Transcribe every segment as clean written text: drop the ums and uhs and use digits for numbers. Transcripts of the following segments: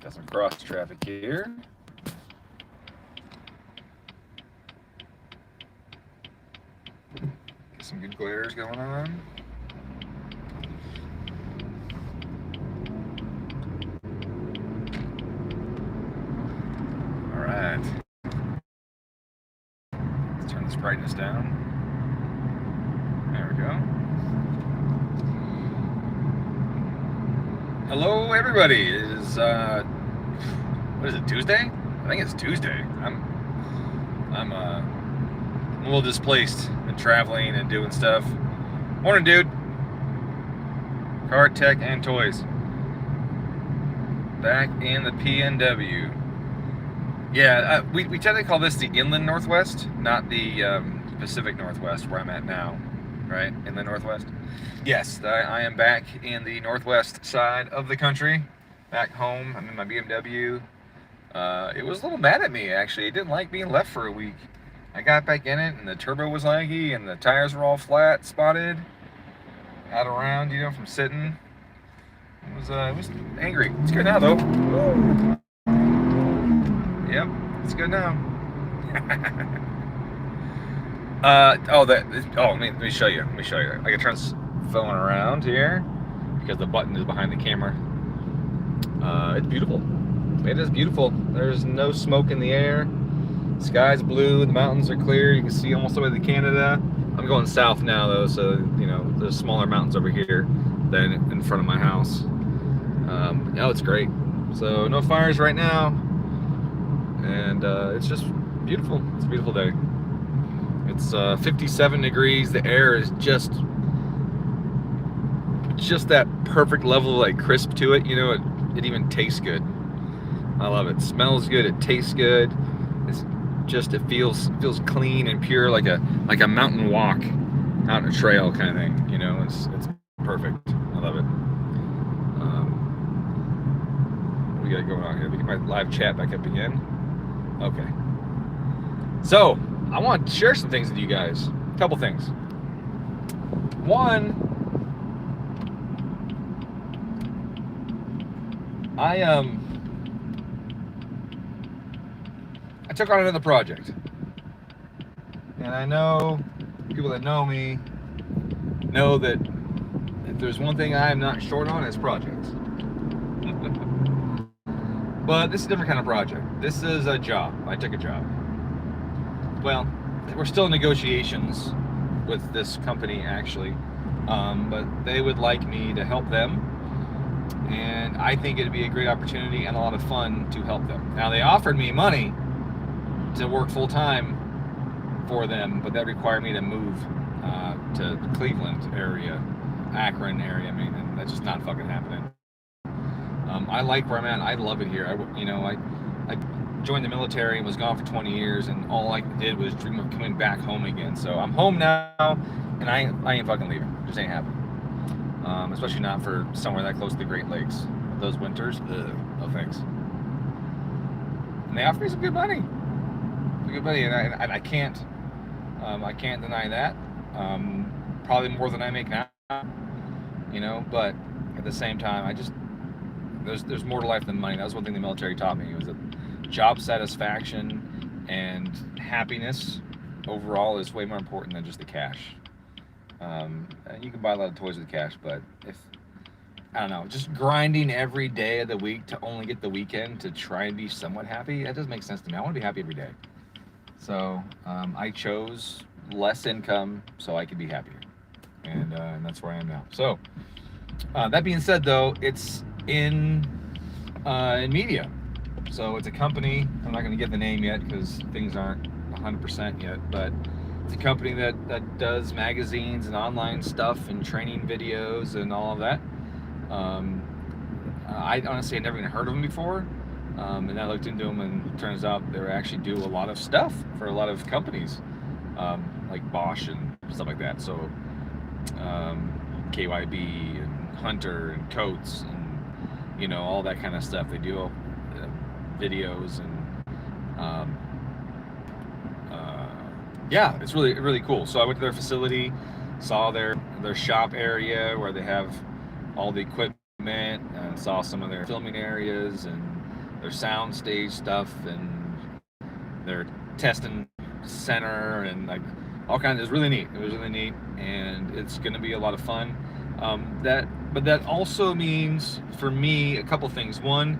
Got some cross traffic here. Get some good glares going on. All right. Let's turn this brightness down. There we go. Hello, everybody. It is what is it? Tuesday? I think it's Tuesday. I'm a little displaced and traveling and doing stuff. Morning, dude. Car tech and toys. Back in the PNW. Yeah, we tend to call this the Inland Northwest, not the Pacific Northwest where I'm at now. Right? Inland Northwest. Yes, I am back in the northwest side of the country. Back home. I'm in my BMW. It was a little mad at me, actually. It didn't like being left for a week. I got back in it, and the turbo was laggy, and the tires were all flat, spotted, out around, you know, from sitting. It was angry. It's good now, though. Yep, it's good now. Let me show you. I can turn this phone around here because the button is behind the camera. It's beautiful. It is beautiful. There's no smoke in the air. The sky's blue. The mountains are clear. You can see almost the way to Canada. I'm going south now, though, so you know there's smaller mountains over here than in front of my house. It's great. So no fires right now, and it's just beautiful. It's a beautiful day. It's 57 degrees. The air is just that perfect level of like crisp to it. You know, it even tastes good. I love it. It smells good. It tastes good. It feels clean and pure, like a mountain walk out a trail kind of thing. You know, it's perfect. I love it. What do we got going on here? Let me get my live chat back up again. Okay. So I want to share some things with you guys. A couple things. One, I took on another project, and I know people that know me know that if there's one thing I am not short on, it's projects. But this is a different kind of project. This is a job. I took a job. Well, we're still in negotiations with this company, actually, but they would like me to help them, and I think it'd be a great opportunity and a lot of fun to help them. Now, they offered me money to work full-time for them, but that required me to move to Cleveland area, Akron area, and that's just not fucking happening. I like where I'm at. I love it here. I joined the military and was gone for 20 years, and all I did was dream of coming back home again. So I'm home now, and I ain't fucking leaving. Just ain't happening. Especially not for somewhere that close to the Great Lakes. Those winters, no thanks. And they offer me some good money. Good money, and I can't deny that. Probably more than I make now, you know. But at the same time, there's more to life than money. That was one thing the military taught me, was that job satisfaction and happiness overall is way more important than just the cash. You can buy a lot of toys with cash, but I don't know, just grinding every day of the week to only get the weekend to try and be somewhat happy, that doesn't make sense to me. I want to be happy every day. So I chose less income so I could be happier, and that's where I am now. So that being said, though, it's in media. So it's a company. I'm not going to get the name yet because things aren't 100% yet, but it's a company that does magazines and online stuff and training videos and all of that. I honestly had never even heard of them before, and I looked into them, and it turns out they actually do a lot of stuff for a lot of companies, like Bosch and stuff like that. So KYB and Hunter and Coates and all that kind of stuff. They do videos and yeah, it's really cool. So I went to their facility, saw their shop area where they have all the equipment, and saw some of their filming areas, and their sound stage stuff and their testing center and like all kinds. It was really neat. It was really neat, and it's going to be a lot of fun. But that also means for me a couple things. One,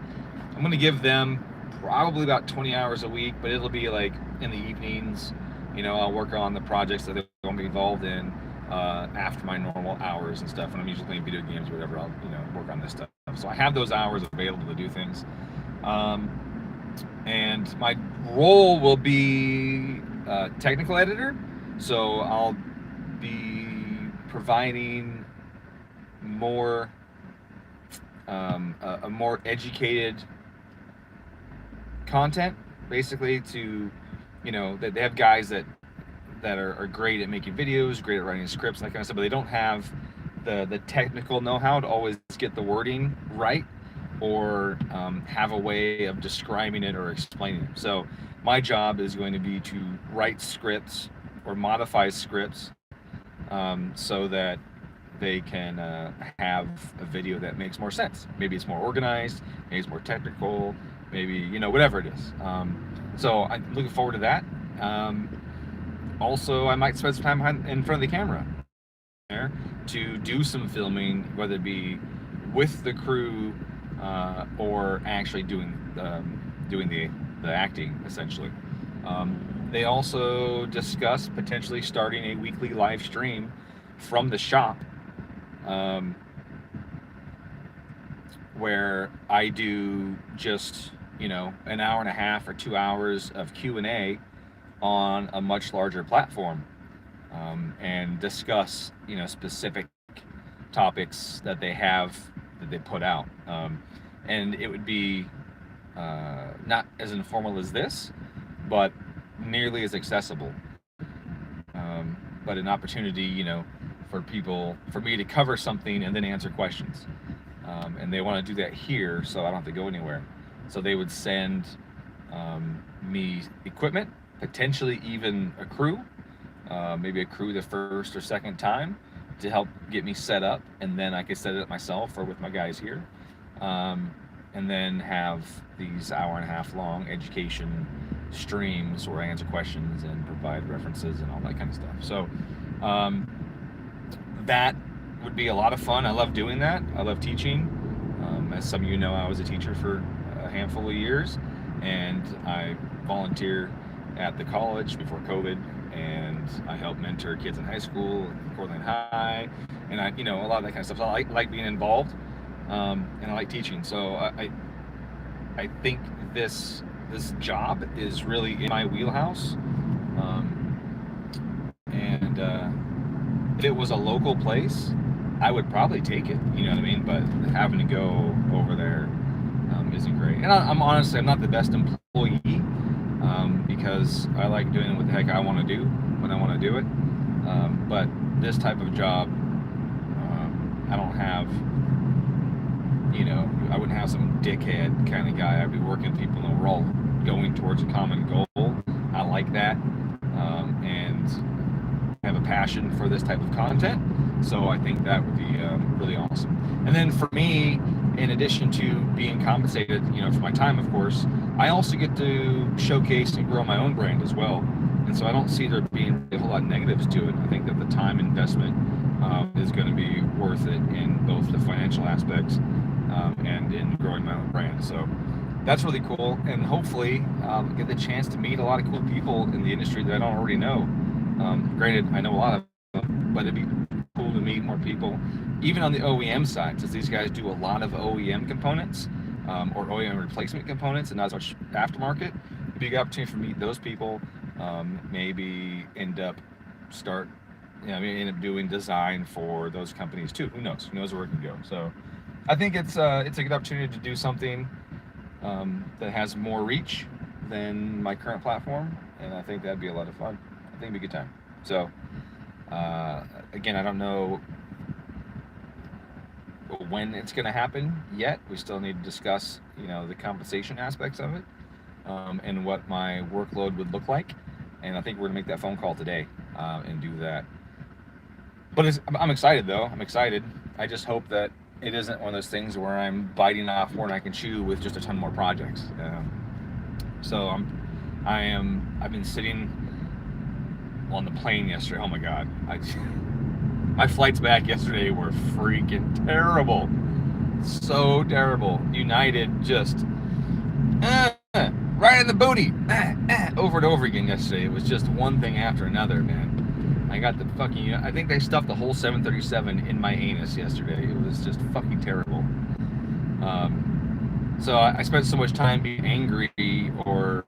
I'm going to give them probably about 20 hours a week, but it'll be like in the evenings. You know, I'll work on the projects that they want me involved in after my normal hours and stuff. When I'm usually playing video games or whatever, I'll work on this stuff. So I have those hours available to do things. And my role will be technical editor. So I'll be providing more a more educated content, basically, to that they have guys that are great at making videos, great at writing scripts, that kind of stuff, but they don't have the technical know-how to always get the wording right or have a way of describing it or explaining it. So my job is going to be to write scripts or modify scripts so that they can have a video that makes more sense. Maybe it's more organized, maybe it's more technical, maybe whatever it is. So I'm looking forward to that. Also, I might spend some time in front of the camera there to do some filming, whether it be with the crew or actually doing the acting, essentially. They also discussed potentially starting a weekly live stream from the shop, where I do just an hour and a half or 2 hours of Q&A on a much larger platform, and discuss specific topics that they put out, and it would be not as informal as this, but nearly as accessible, but an opportunity for me to cover something and then answer questions, and they want to do that here, so I don't have to go anywhere. So they would send me equipment, potentially even a crew, maybe a crew the first or second time to help get me set up, and then I could set it up myself or with my guys here, and then have these hour and a half long education streams where I answer questions and provide references and all that kind of stuff. So that would be a lot of fun. I love doing that. I love teaching. As some of you know, I was a teacher for a handful of years, and I volunteer at the college before COVID, and I help mentor kids in high school, Portland High, and I, a lot of that kind of stuff. So I like being involved, and I like teaching. So I think this job is really in my wheelhouse, and if it was a local place, I would probably take it. You know what I mean? But having to go over there isn't great. And I'm honestly, I'm not the best employee, because I like doing what the heck I want to do when I want to do it. But this type of job, I don't have, I wouldn't have some dickhead kind of guy. I'd be working with people, and we're all going towards a common goal. I like that, and I have a passion for this type of content. So I think that would be really awesome. And then for me, in addition to being compensated, for my time, of course, I also get to showcase and grow my own brand as well. And so I don't see there being a whole lot of negatives to it. I think that the time investment is going to be worth it in both the financial aspects and in growing my own brand. So that's really cool. And hopefully I'll get the chance to meet a lot of cool people in the industry that I don't already know. Granted, I know a lot of them, but it'd be cool to meet more people, even on the OEM side, since these guys do a lot of OEM components, or OEM replacement components, and not as much aftermarket. It'd be a good opportunity for me to meet those people, maybe end up doing design for those companies too. Who knows? Who knows where it can go? So I think it's a good opportunity to do something that has more reach than my current platform, and I think that'd be a lot of fun. I think it'd be a good time. So again, I don't know when it's going to happen yet. We still need to discuss, the compensation aspects of it, and what my workload would look like. And I think we're going to make that phone call today and do that. But I'm excited, though. I'm excited. I just hope that it isn't one of those things where I'm biting off more than I can chew with just a ton more projects. So I've been sitting on the plane yesterday. Oh my God, my flights back yesterday were freaking terrible, so terrible. United just right in the booty, over and over again yesterday. It was just one thing after another, man. I got the fucking, I think they stuffed the whole 737 in my anus yesterday. It was just fucking terrible. So I spent so much time being angry or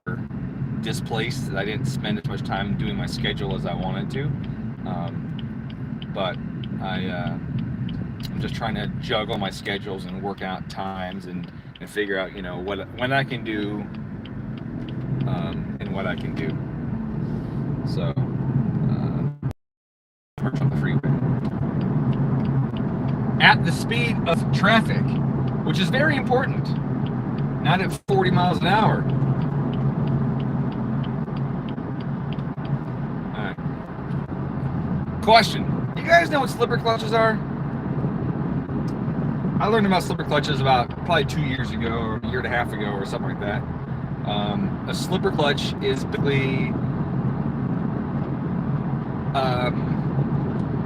displaced that I didn't spend as much time doing my schedule as I wanted to. But I'm just trying to juggle my schedules and work out times and figure out, you know, when I can do and what I can do. So on the freeway at the speed of traffic, which is very important, not at 40 miles an hour. All right. Question: you guys know what slipper clutches are? I learned about slipper clutches about probably 2 years ago or a year and a half ago or something like that. A slipper clutch is basically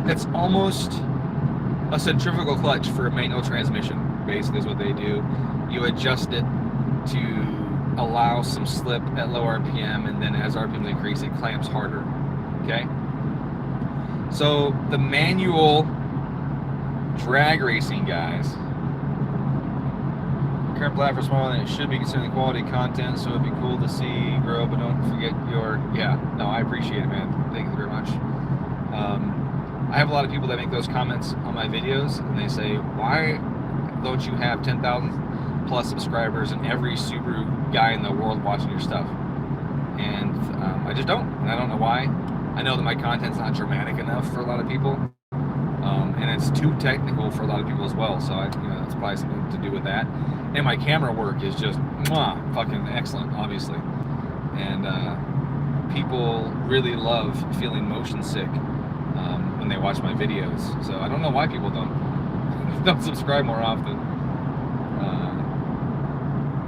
it's almost a centrifugal clutch for a manual transmission. Basically is what they do. You adjust it to allow some slip at low RPM, and then as RPMs increase, it clamps harder. Okay? So the manual drag racing guys, current platform is smaller than it should be considering the quality content, so it'd be cool to see grow, but don't forget your, no, I appreciate it, man. Thank you very much. I have a lot of people that make those comments on my videos, and they say, why don't you have 10,000 plus subscribers and every Subaru guy in the world watching your stuff? And I just don't, and I don't know why. I know that my content's not dramatic enough for a lot of people, and it's too technical for a lot of people as well, so that's probably something to do with that. And my camera work is just fucking excellent, obviously. And people really love feeling motion sick when they watch my videos. So I don't know why people don't subscribe more often.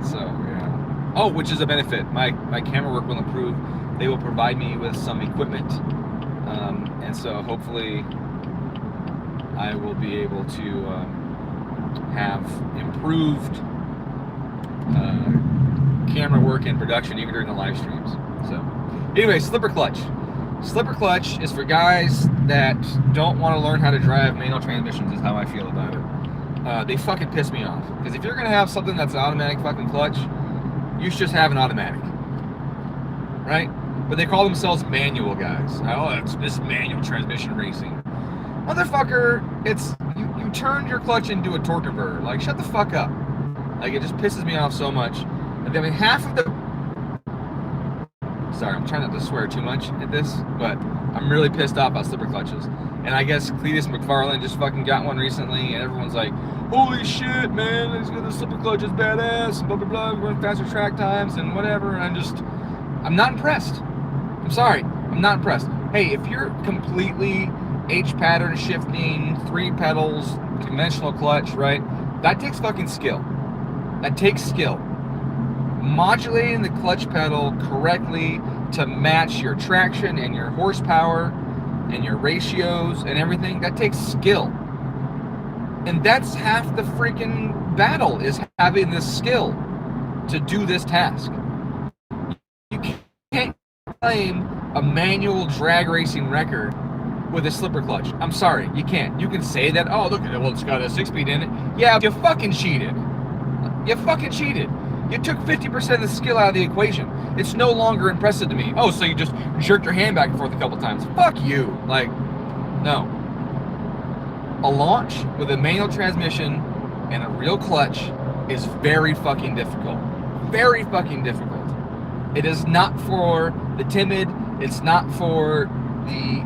So yeah. Oh, which is a benefit. My camera work will improve. They will provide me with some equipment, and so hopefully I will be able to have improved camera work and production even during the live streams. So anyway, slipper clutch. Slipper clutch is for guys that don't want to learn how to drive manual transmissions, is how I feel about it. They fucking piss me off, because if you're gonna have something that's an automatic fucking clutch, you should just have an automatic, right? But they call themselves manual guys. Oh, this manual transmission racing. Motherfucker, it's you turned your clutch into a torque converter. Like, shut the fuck up. Like, it just pisses me off so much. I mean, half of the... Sorry, I'm trying not to swear too much at this, but I'm really pissed off about slipper clutches. And I guess Cletus McFarlane just fucking got one recently, and everyone's like, holy shit, man, this slipper clutch is badass, and blah, blah, blah, we're going faster track times, and whatever, and I'm not impressed. I'm sorry, I'm not impressed. Hey, if you're completely H-pattern shifting, 3 pedals, conventional clutch, right, that takes fucking skill. That takes skill. Modulating the clutch pedal correctly to match your traction and your horsepower and your ratios and everything, that takes skill. And that's half the freaking battle, is having this skill to do this task. You can't claim a manual drag racing record with a slipper clutch. I'm sorry, you can't. You can say that, oh, look at it, well, it's got a 6-speed in it. Yeah, you fucking cheated. You fucking cheated. You took 50% of the skill out of the equation. It's no longer impressive to me. Oh, so you just jerked your hand back and forth a couple times. Fuck you. Like, no. A launch with a manual transmission and a real clutch is very fucking difficult. Very fucking difficult. It is not for the timid. It's not for the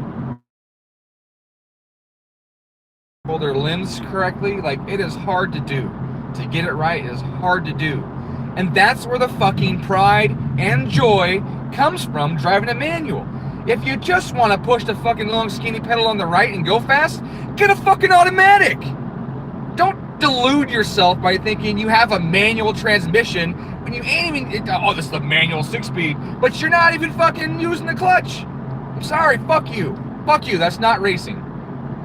hold their limbs correctly. Like, it is hard to do. To get it right is hard to do. And that's where the fucking pride and joy comes from driving a manual. If you just want to push the fucking long skinny pedal on the right and go fast, get a fucking automatic. Don't delude yourself by thinking you have a manual transmission when you ain't even, oh, this is a manual 6-speed, but you're not even fucking using the clutch. I'm sorry, fuck you. Fuck you, that's not racing.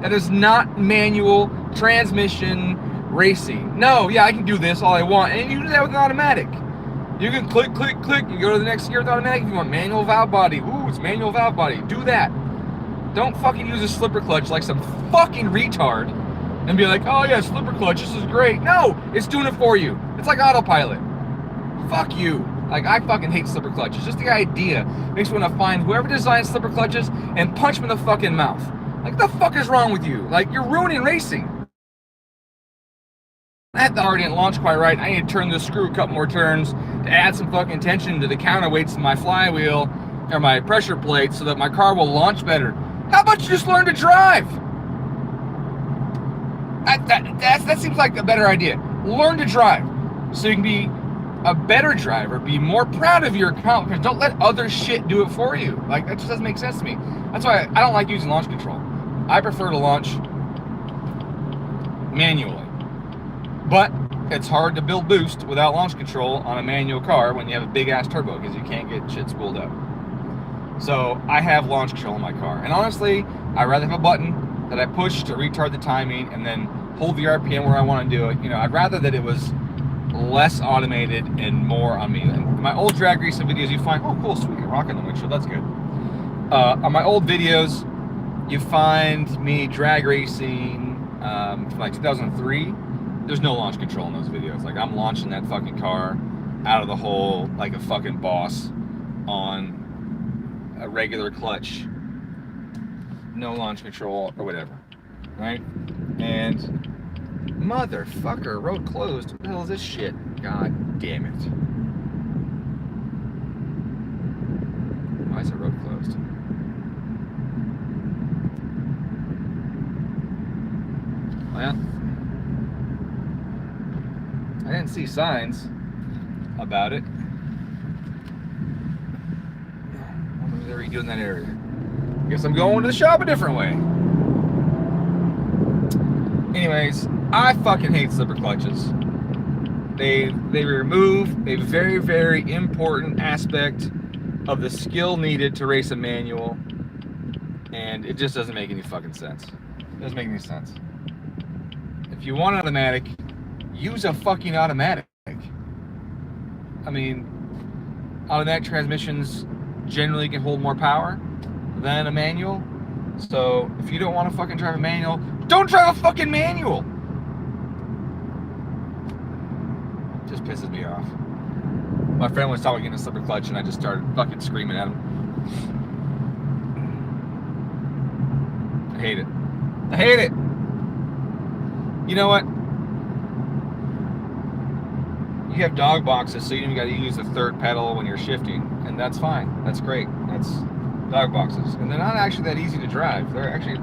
That is not manual transmission racing. No, yeah, I can do this all I want, and you do that with an automatic. You can click, click, click, you go to the next gear with automatic if you want manual valve body. Ooh, it's manual valve body. Do that. Don't fucking use a slipper clutch like some fucking retard and be like, oh yeah, slipper clutch, this is great. No, it's doing it for you. It's like autopilot. Fuck you. Like, I fucking hate slipper clutches. Just the idea makes me want to find whoever designed slipper clutches and punch them in the fucking mouth. Like, what the fuck is wrong with you? Like, you're ruining racing. That already didn't launch quite right. I need to turn this screw a couple more turns to add some fucking tension to the counterweights in my flywheel or my pressure plate so that my car will launch better. How about you just learn to drive? That seems like a better idea. Learn to drive so you can be a better driver, be more proud of your accomplishments. Don't let other shit do it for you. Like, that just doesn't make sense to me. That's why I don't like using launch control. I prefer to launch manually. But it's hard to build boost without launch control on a manual car when you have a big ass turbo because you can't get shit spooled up. So I have launch control in my car. And honestly, I'd rather have a button that I push to retard the timing and then hold the RPM where I want to do it. You know, I'd rather that it was less automated and more on me. In my old drag racing videos, you find, oh cool, sweet, rocking the windshield, that's good. On my old videos, you find me drag racing from like 2003. There's no launch control in those videos. Like, I'm launching that fucking car out of the hole like a fucking boss on a regular clutch. No launch control or whatever, right? And motherfucker, road closed. What the hell is this shit? God damn it. Why is the road closed? Well, I didn't see signs about it. What was they redoing that area? Guess I'm going to the shop a different way. Anyways, I fucking hate slipper clutches. They remove a very, very important aspect of the skill needed to race a manual, and it just doesn't make any fucking sense. It doesn't make any sense. If you want an automatic, use a fucking automatic. I mean, automatic transmissions generally can hold more power than a manual. So if you don't want to fucking drive a manual, don't drive a fucking manual. Just pisses me off. My friend was talking about getting a slipper clutch and I just started fucking screaming at him. I hate it. I hate it. You know what? You have dog boxes, so you don't even got to use the third pedal when you're shifting, and that's fine. That's great. That's dog boxes, and they're not actually that easy to drive. They're actually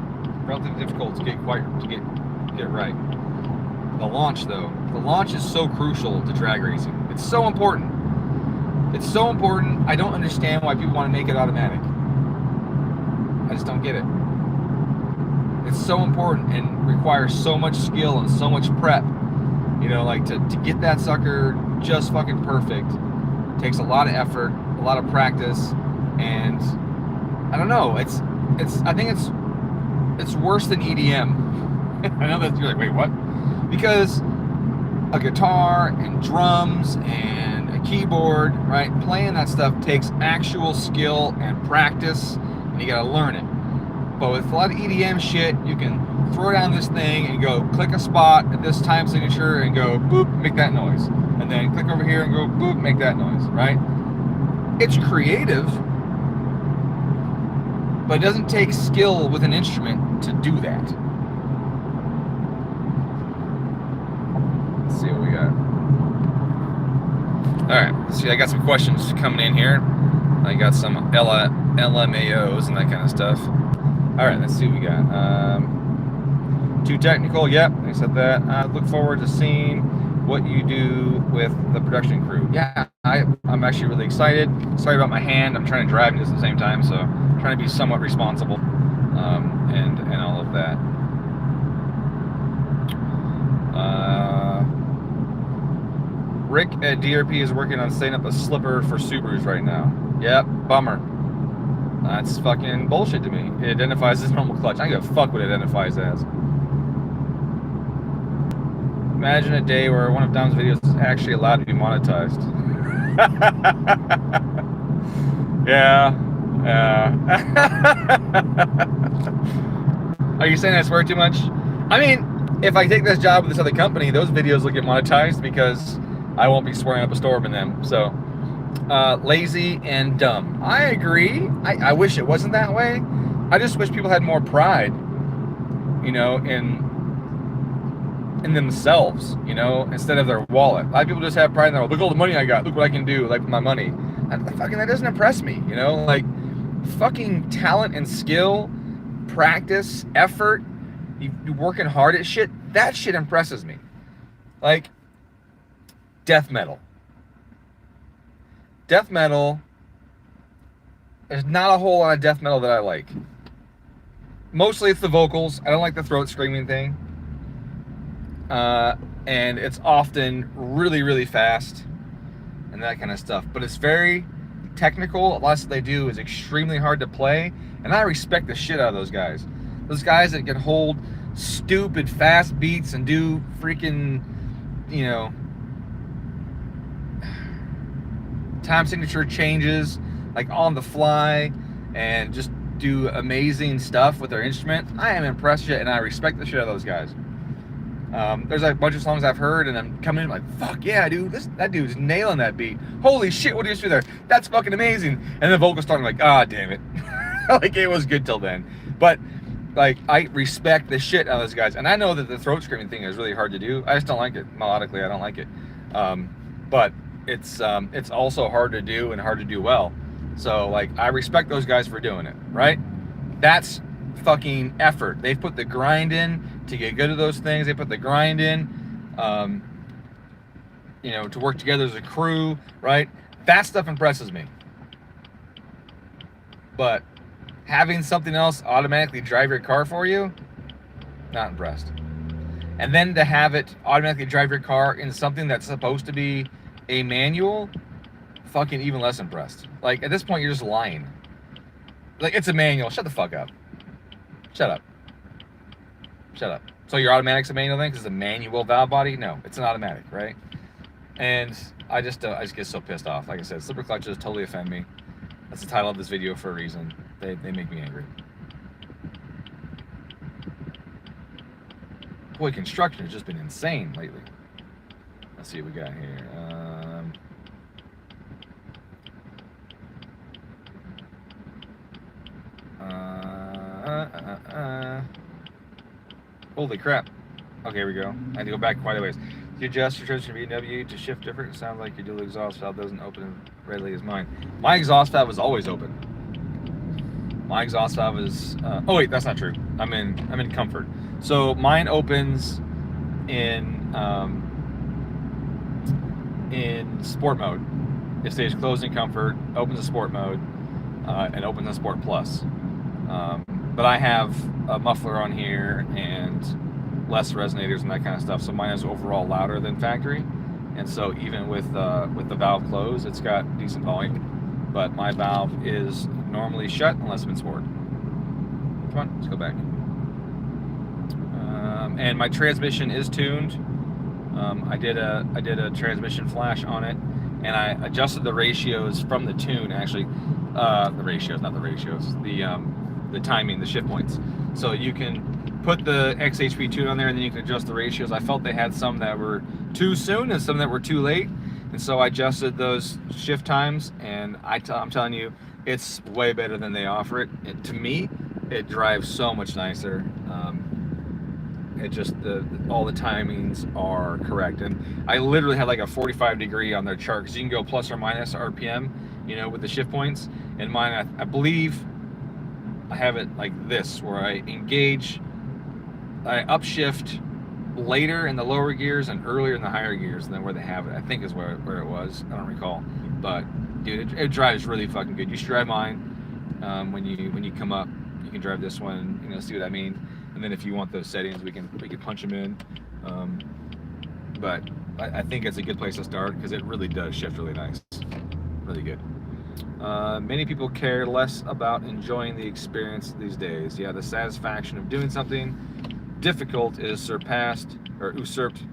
relatively difficult to get right. The launch, though, the launch is so crucial to drag racing. It's so important. It's so important. I don't understand why people want to make it automatic. I just don't get it. It's so important and requires so much skill and so much prep. You know, like to get that sucker just fucking perfect takes a lot of effort, a lot of practice, and I don't know. I think it's worse than EDM. I know that you're like, wait, what? Because a guitar and drums and a keyboard, right? Playing that stuff takes actual skill and practice, and you gotta learn it. But with a lot of EDM shit, you can throw down this thing and go click a spot at this time signature and go boop, make that noise. And then click over here and go boop, make that noise, right? It's creative, but it doesn't take skill with an instrument to do that. Let's see what we got. All right, let's see, I got some questions coming in here. I got some LMAOs and that kind of stuff. All right, let's see what we got. Too technical, yep, I said that. I look forward to seeing what you do with the production crew. Yeah, I'm actually really excited. Sorry about my hand, I'm trying to drive this at the same time, so I'm trying to be somewhat responsible and all of that. Rick at DRP is working on setting up a slipper for Subarus right now. Yep, bummer. That's fucking bullshit to me. It identifies as normal clutch. I don't give a fuck what it identifies as. Imagine a day where one of Dom's videos is actually allowed to be monetized. Yeah. Are you saying I swear too much? I mean, if I take this job with this other company, those videos will get monetized because I won't be swearing up a storm in them. So, lazy and dumb. I agree. I wish it wasn't that way. I just wish people had more pride, you know, in themselves, you know, instead of their wallet. A lot of people just have pride in their, look at all the money I got, look what I can do, like with my money. That doesn't impress me, you know, like fucking talent and skill, practice, effort, you working hard at shit, that shit impresses me. Like death metal. Death metal, there's not a whole lot of death metal that I like. Mostly it's the vocals. I don't like the throat screaming thing. And it's often really, really fast and that kind of stuff. But it's very technical. A lot of stuff they do is extremely hard to play. And I respect the shit out of those guys. Those guys that can hold stupid fast beats and do freaking, you know, time signature changes like on the fly and just do amazing stuff with their instrument. I am impressed shit and I respect the shit out of those guys. There's a bunch of songs I've heard and I'm coming in like, fuck yeah, dude, that dude's nailing that beat. Holy shit, what did you do there? That's fucking amazing. And the vocals starting like, ah, damn it. Like it was good till then. But like, I respect the shit out of those guys. And I know that the throat screaming thing is really hard to do. I just don't like it. Melodically, I don't like it. But it's also hard to do and hard to do well. So like, I respect those guys for doing it, right? That's fucking effort. They've put the grind in to get good at those things. They put the grind in, you know, to work together as a crew, right? That stuff impresses me. But having something else automatically drive your car for you, not impressed. And then to have it automatically drive your car in something that's supposed to be a manual, fucking even less impressed. Like at this point, you're just lying. Like it's a manual. Shut the fuck up. Shut up. Shut up. So your automatic's a manual thing because it's a manual valve body? No, it's an automatic, right? And I just get so pissed off. Like I said, slipper clutches totally offend me. That's the title of this video for a reason. They make me angry. Boy, construction has just been insane lately. Let's see what we got here. Holy crap. Okay, here we go. I had to go back quite a ways. You adjust your transmission VW to shift different. It sounds like your dual exhaust valve doesn't open readily as mine. My exhaust valve is always open. My exhaust valve is oh wait, that's not true. I'm in comfort. So mine opens in sport mode. It stays closed in comfort, opens in sport mode, and opens in sport plus. But I have a muffler on here and less resonators and that kind of stuff, so mine is overall louder than factory. And so even with the valve closed, it's got decent volume. But my valve is normally shut unless I'm in sport. Come on, let's go back. And my transmission is tuned. I did a transmission flash on it, and I adjusted the ratios from the tune. Actually, the ratios, not the ratios. The timing, the shift points. So you can put the XHP tune on there, and then you can adjust the ratios. I felt they had some that were too soon and some that were too late, and so I adjusted those shift times. And I'm telling you, it's way better than they offer it. To me, it drives so much nicer. It just all the timings are correct, and I literally had like a 45 degree on their chart, because you can go plus or minus RPM, you know, with the shift points. And mine, I believe I have it like this, where I engage, I upshift later in the lower gears and earlier in the higher gears than where they have it. I think is where it was. I don't recall, but dude, it drives really fucking good. You should drive mine when you come up. You can drive this one, you know, see what I mean. And then if you want those settings, we can punch them in. but I think it's a good place to start because it really does shift really nice, really good. Many people care less about enjoying the experience these days. Yeah, the satisfaction of doing something difficult is surpassed or usurped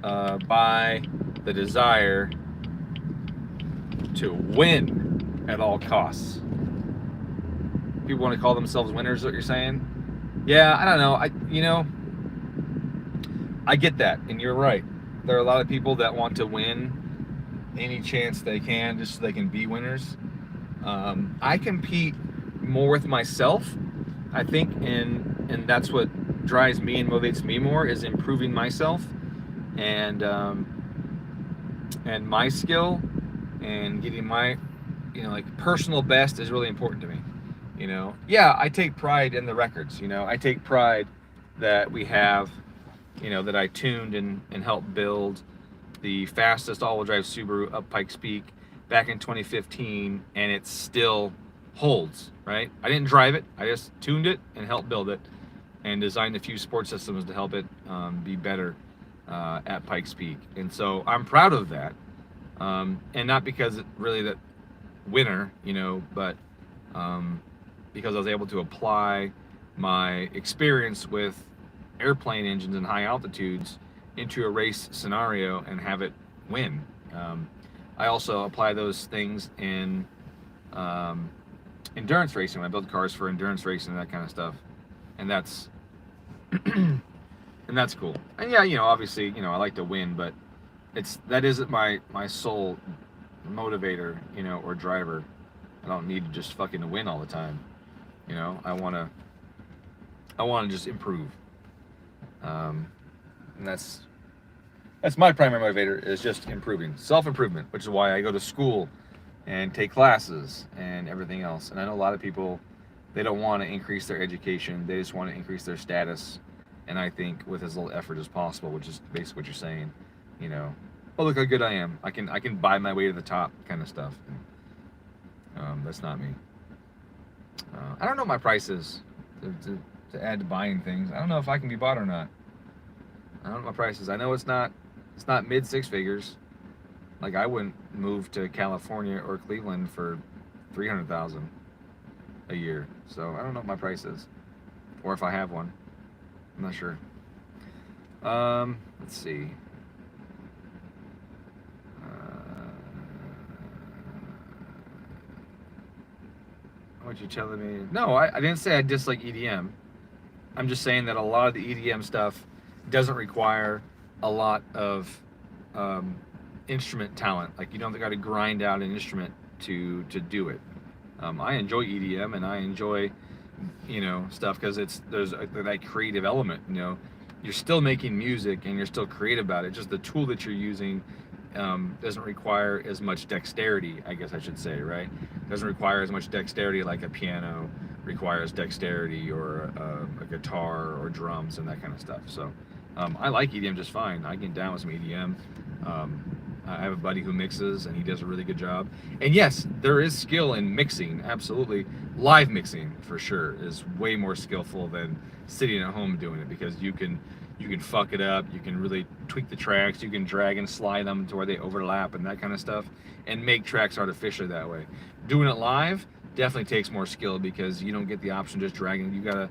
by the desire to win at all costs. People want to call themselves winners, is what you're saying? Yeah, I don't know. I get that, and you're right. There are a lot of people that want to win any chance they can just so they can be winners. I compete more with myself, I think, and that's what drives me and motivates me more is improving myself and my skill and getting my like personal best is really important to me. Yeah, I take pride in the records. I take pride that we have, that I tuned and helped build the fastest all-wheel drive Subaru up Pikes Peak back in 2015, and it still holds, right? I didn't drive it, I just tuned it and helped build it and designed a few support systems to help it be better at Pikes Peak. And so I'm proud of that. And not because it really that winner, but because I was able to apply my experience with airplane engines and high altitudes into a race scenario and have it win. I also apply those things in endurance racing when I build cars for endurance racing and that kind of stuff, and that's and that's cool. And yeah, obviously, I like to win, but that isn't my sole motivator, or driver. I don't need to just fucking win all the time. I want to just improve. And that's my primary motivator is just improving, self-improvement, which is why I go to school and take classes and everything else. And I know a lot of people, they don't want to increase their education, they just want to increase their status. And I think with as little effort as possible, which is basically what you're saying, oh, look how good I am, I can buy my way to the top kind of stuff. And, that's not me. I don't know what my price is to add to buying things. I don't know if I can be bought or not. I don't know what my price is. I know it's not mid six figures. Like, I wouldn't move to California or Cleveland for $300,000 a year. So I don't know what my price is, or if I have one. I'm not sure. Let's see. What you telling me? No, I didn't say I dislike EDM. I'm just saying that a lot of the EDM stuff doesn't require a lot of instrument talent. Like, you don't got to grind out an instrument to do it. I enjoy EDM and I enjoy stuff because there's that creative element. You're still making music and you're still creative about it. Just the tool that you're using doesn't require as much dexterity, I guess I should say, right? Doesn't require as much dexterity like a piano requires dexterity, or a guitar or drums and that kind of stuff. So I like EDM just fine. I get down with some EDM. I have a buddy who mixes and he does a really good job. And yes, there is skill in mixing, absolutely. Live mixing for sure is way more skillful than sitting at home doing it, because you can fuck it up, you can really tweak the tracks, you can drag and slide them to where they overlap and that kind of stuff, and make tracks artificially that way. Doing it live definitely takes more skill because you don't get the option just dragging. You gotta,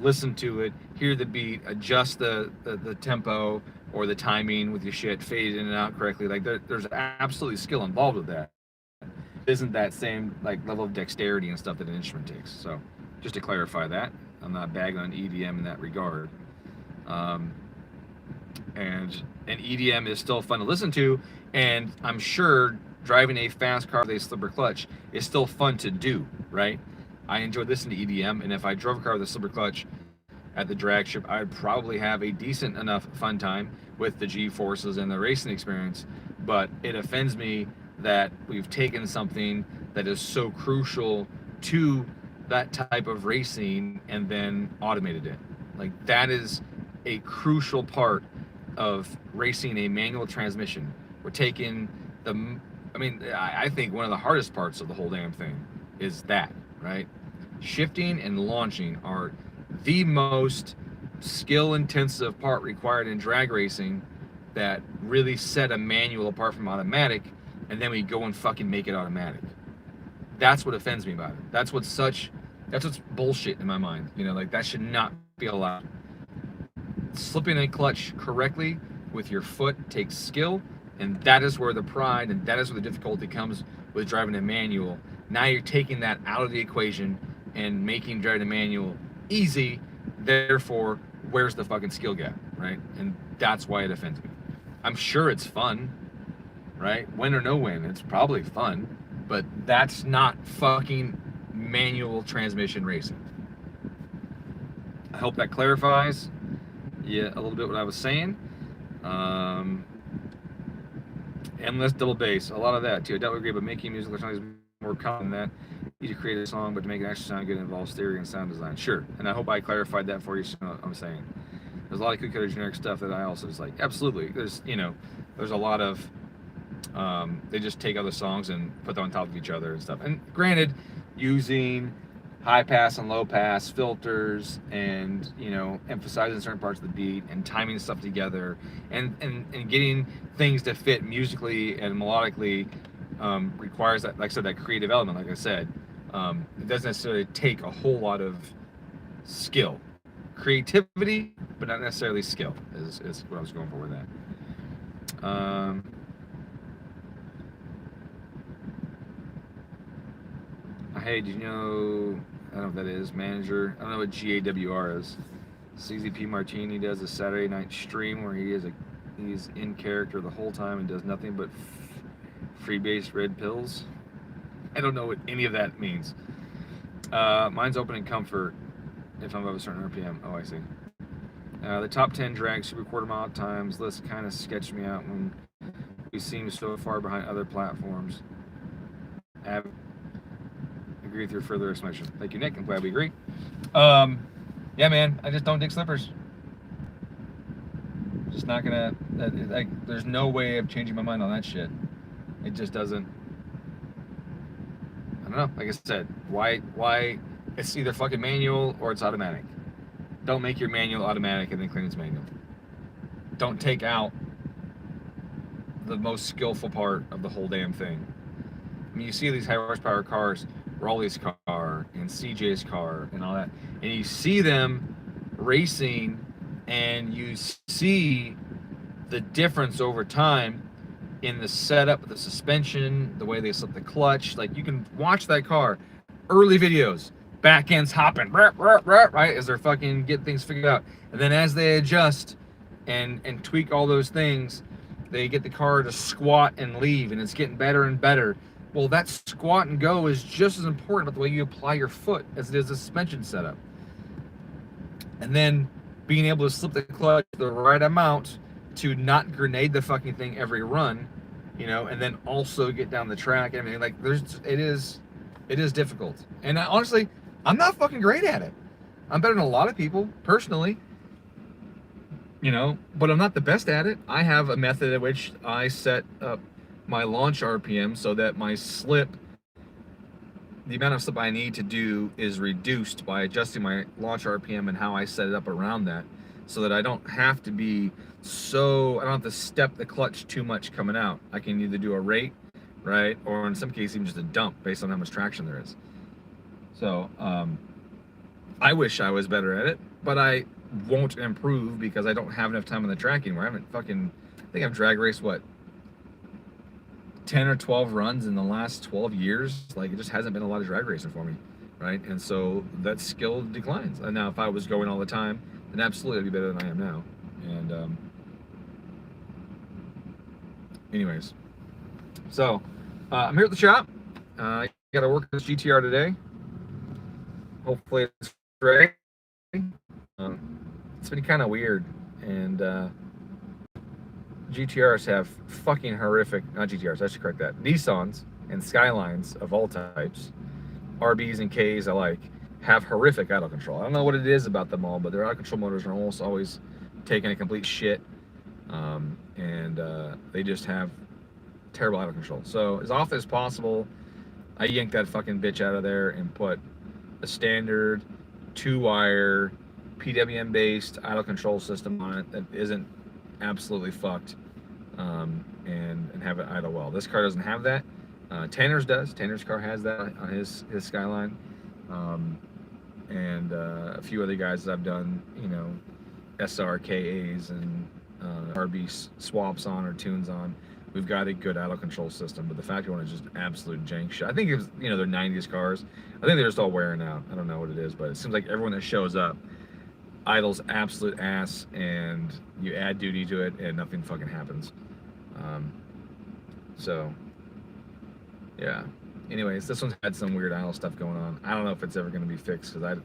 listen to it, hear the beat, adjust the tempo or the timing with your shit, fade in and out correctly. Like, there's absolutely skill involved with that. It isn't that same like level of dexterity and stuff that an instrument takes. So just to clarify that, I'm not bagging on EDM in that regard. And EDM is still fun to listen to, and I'm sure driving a fast car with a slipper clutch is still fun to do, right? I enjoy listening to EDM, and if I drove a car with a slipper clutch at the drag strip, I'd probably have a decent enough fun time with the G-forces and the racing experience. But it offends me that we've taken something that is so crucial to that type of racing and then automated it. Like, that is a crucial part of racing a manual transmission. We're taking I think one of the hardest parts of the whole damn thing is that, right? Shifting and launching are the most skill intensive part required in drag racing, that really set a manual apart from automatic, and then we go and fucking make it automatic. That's what offends me about it. That's what's bullshit in my mind. You know, like that should not be allowed. Slipping a clutch correctly with your foot takes skill, and that is where the pride and that is where the difficulty comes with driving a manual. Now you're taking that out of the equation and making driving a manual easy. Therefore, where's the fucking skill gap, right? And that's why it offends me. I'm sure it's fun, right? Win or no win, it's probably fun, but that's not fucking manual transmission racing. I hope that clarifies, yeah, a little bit what I was saying. Endless double bass, a lot of that too. I definitely agree, but making music electronics is more common than that. You to create a song, but to make it actually sound good involves theory and sound design. Sure, and I hope I clarified that for you. So I'm saying there's a lot of cookie cutter generic stuff that I also just like. Absolutely, there's there's a lot of they just take other songs and put them on top of each other and stuff. And granted, using high pass and low pass filters and emphasizing certain parts of the beat and timing stuff together and getting things to fit musically and melodically requires that, like I said, that creative element. Like I said, it doesn't necessarily take a whole lot of skill, creativity, but not necessarily skill is what I was going for with that. Hey, did you know, I don't know what that is, manager, I don't know what GAWR is. CZP Martini does a Saturday night stream where he's in character the whole time and does nothing but freebase red pills. I don't know what any of that means. Mine's open in comfort if I'm above a certain RPM. Oh, I see. The top 10 drag super quarter mile times list kind of sketched me out when we seem so far behind other platforms. Agree with your further explanation. Thank you, Nick. I'm glad we agree. Yeah, man, I just don't dig slippers. Just not gonna. There's no way of changing my mind on that shit. It just doesn't. I don't know. Like I said, why? It's either fucking manual or it's automatic. Don't make your manual automatic and then claim it's manual. Don't take out the most skillful part of the whole damn thing. I mean, you see these high horsepower cars, Raleigh's car and CJ's car and all that, and you see them racing and you see the difference over time in the setup, the suspension, the way they slip the clutch. Like, you can watch that car, early videos, back ends hopping, right, as they're fucking getting things figured out. And then as they adjust and tweak all those things, they get the car to squat and leave, and it's getting better and better. Well, that squat and go is just as important about the way you apply your foot as it is the suspension setup. And then being able to slip the clutch the right amount to not grenade the fucking thing every run, and then also get down the track. I mean, like, it is difficult. And honestly, I'm not fucking great at it. I'm better than a lot of people, personally, but I'm not the best at it. I have a method at which I set up my launch RPM so that my slip, the amount of slip I need to do, is reduced by adjusting my launch RPM and how I set it up around that, so that I don't have to I don't have to step the clutch too much coming out. I can either do a rate, right, or in some cases even just a dump based on how much traction there is. So I wish I was better at it, but I won't improve because I don't have enough time on the track anymore. I think I've drag raced 10 or 12 runs in the last 12 years. Like, it just hasn't been a lot of drag racing for me, right? And so that skill declines. And now if I was going all the time, then absolutely I'd be better than I am now. And anyways, so I'm here at the shop. Got to work on this GTR today. Hopefully it's ready. It's been kind of weird, and GTRs have fucking horrific, not GTRs, I should correct that, Nissans and Skylines of all types, RBs and Ks alike, have horrific idle control. I don't know what it is about them all, but their idle control motors are almost always taking a complete shit, and they just have terrible idle control. So as often as possible, I yank that fucking bitch out of there and put a standard 2-wire PWM based idle control system on it that isn't absolutely fucked, and have it idle well. This car doesn't have that. Tanner's does. Tanner's car has that on his Skyline, and a few other guys that I've done, you know, SRKAs and RB swaps on or tunes on. We've got a good idle control system, but the factory one is just absolute jank shit. I think it's, you know, they're 90s cars. I think they're just all wearing out. I don't know what it is, but it seems like everyone that shows up idles absolute ass, and you add duty to it, and nothing fucking happens. So, yeah. Anyways, this one's had some weird idle stuff going on. I don't know if it's ever going to be fixed, because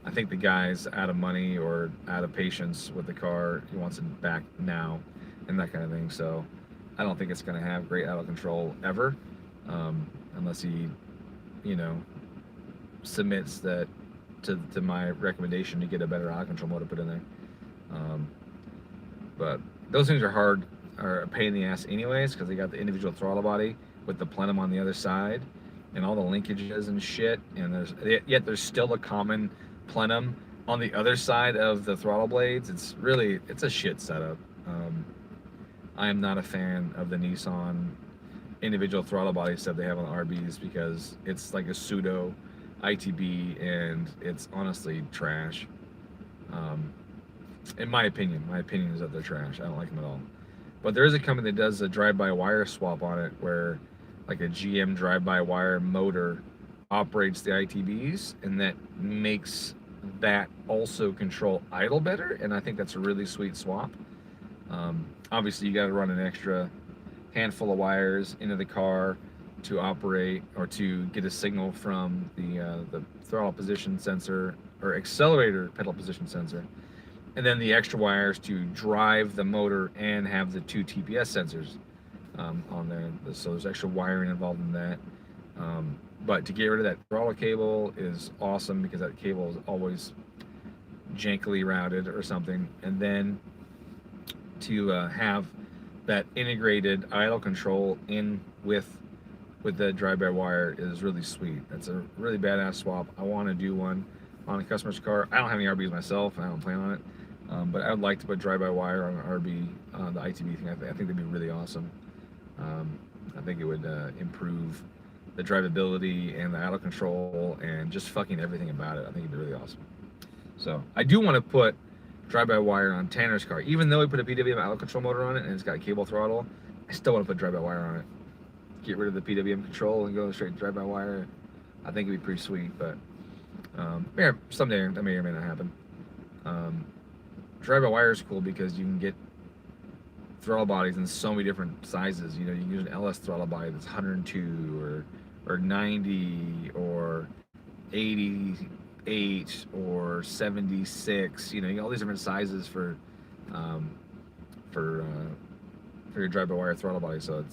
I think the guy's out of money or out of patience with the car. He wants it back now, and that kind of thing. So, I don't think it's going to have great idle control ever, unless he, you know, submits that to my recommendation to get a better idle control motor put in there. But those things are a pain in the ass anyways, because they got the individual throttle body with the plenum on the other side and all the linkages and shit, and yet there's still a common plenum on the other side of the throttle blades. It's a shit setup. I am not a fan of the Nissan individual throttle body stuff they have on the RBs, because it's like a pseudo ITB, and it's honestly trash. In my opinion is that they're trash. I don't like them at all. But there is a company that does a drive-by-wire swap on it, where like a GM drive-by-wire motor operates the ITBs, and that makes that also control idle better, and I think that's a really sweet swap. Obviously, you got to run an extra handful of wires into the car to operate, or to get a signal from the throttle position sensor or accelerator pedal position sensor, and then the extra wires to drive the motor and have the 2 TPS sensors on there. So there's extra wiring involved in that. But to get rid of that throttle cable is awesome, because that cable is always jankily routed or something. And then to have that integrated idle control in with the drive-by-wire is really sweet. That's a really badass swap. I want to do one on a customer's car. I don't have any RBs myself, and I don't plan on it. But I would like to put drive-by-wire on an RB, the ITB thing. I think that'd be really awesome. I think it would improve the drivability and the idle control and just fucking everything about it. I think it'd be really awesome. So I do want to put drive-by-wire on Tanner's car. Even though we put a PWM idle control motor on it and it's got cable throttle, I still want to put drive-by-wire on it. Get rid of the PWM control and go straight to drive-by-wire. I think it'd be pretty sweet, but someday that may or may not happen. Drive-by-wire is cool because you can get throttle bodies in so many different sizes. You know, you can use an LS throttle body that's 102 or 90 or 88 or 76. You know, you got all these different sizes for your drive-by-wire throttle body. So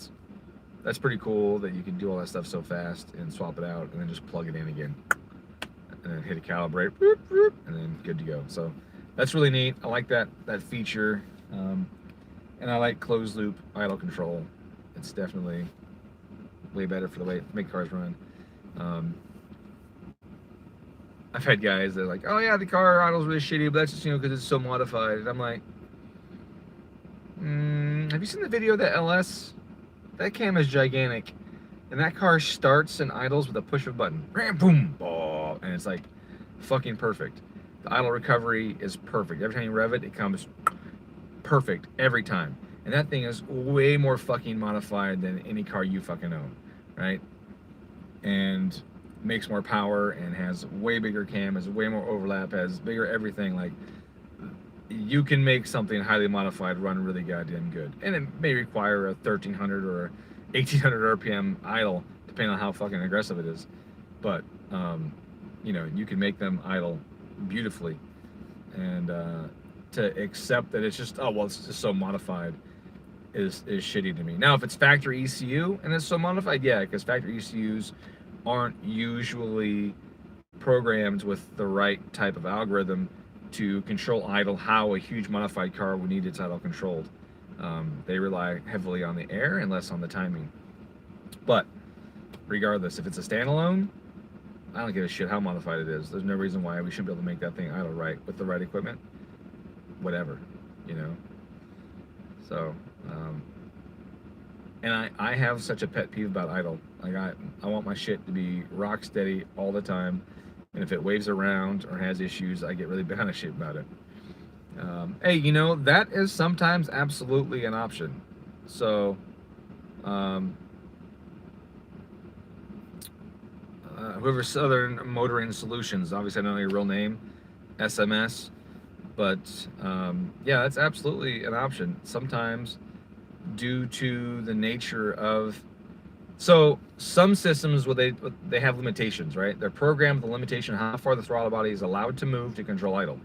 that's pretty cool that you can do all that stuff so fast and swap it out and then just plug it in again and then hit a calibrate, and then good to go. So that's really neat. I like that feature. And I like closed loop idle control. It's definitely way better for the way to make cars run. I've had guys that are like, oh yeah, the car idle's really shitty, but that's just, you know, because it's so modified. And I'm like, have you seen the video of that LS? That cam is gigantic. And that car starts and idles with a push of a button. Ram, boom, oh, and it's like fucking perfect. The idle recovery is perfect. Every time you rev it, it comes perfect every time. And that thing is way more fucking modified than any car you fucking own, right? And makes more power and has way bigger cam, has way more overlap, has bigger everything. Like, you can make something highly modified run really goddamn good. And it may require a 1300 or a 1800 RPM idle, depending on how fucking aggressive it is. But, you know, you can make them idle beautifully. And to accept that it's just, oh, well, it's just so modified is shitty to me. Now, if it's factory ECU and it's so modified, yeah, because factory ECUs aren't usually programmed with the right type of algorithm to control idle how a huge modified car would need its idle controlled. They rely heavily on the air and less on the timing. But regardless, if it's a standalone, I don't give a shit how modified it is. There's no reason why we shouldn't be able to make that thing idle right with the right equipment. Whatever, you know. So, and I have such a pet peeve about idle. Like I want my shit to be rock steady all the time, and if it waves around or has issues, I get really bent out of shit about it. Hey, that is sometimes absolutely an option. So, um, whoever Southern Motoring Solutions, obviously I don't know your real name, SMS, but yeah, that's absolutely an option. Sometimes, due to the nature of, so some systems they have limitations, right? They're programmed with a limitation how far the throttle body is allowed to move to control idle.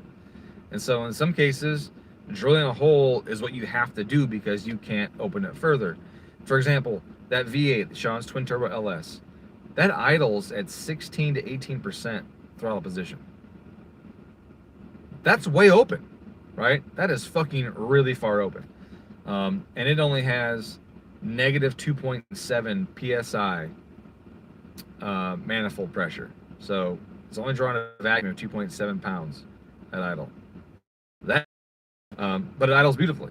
And so in some cases, drilling a hole is what you have to do because you can't open it further. For example, that V8, Sean's twin turbo LS, that idles at 16 to 18% throttle position. That's way open, right? That is fucking really far open. And it only has negative 2.7 psi manifold pressure. So it's only drawing a vacuum of 2.7 pounds at idle. That, but it idles beautifully.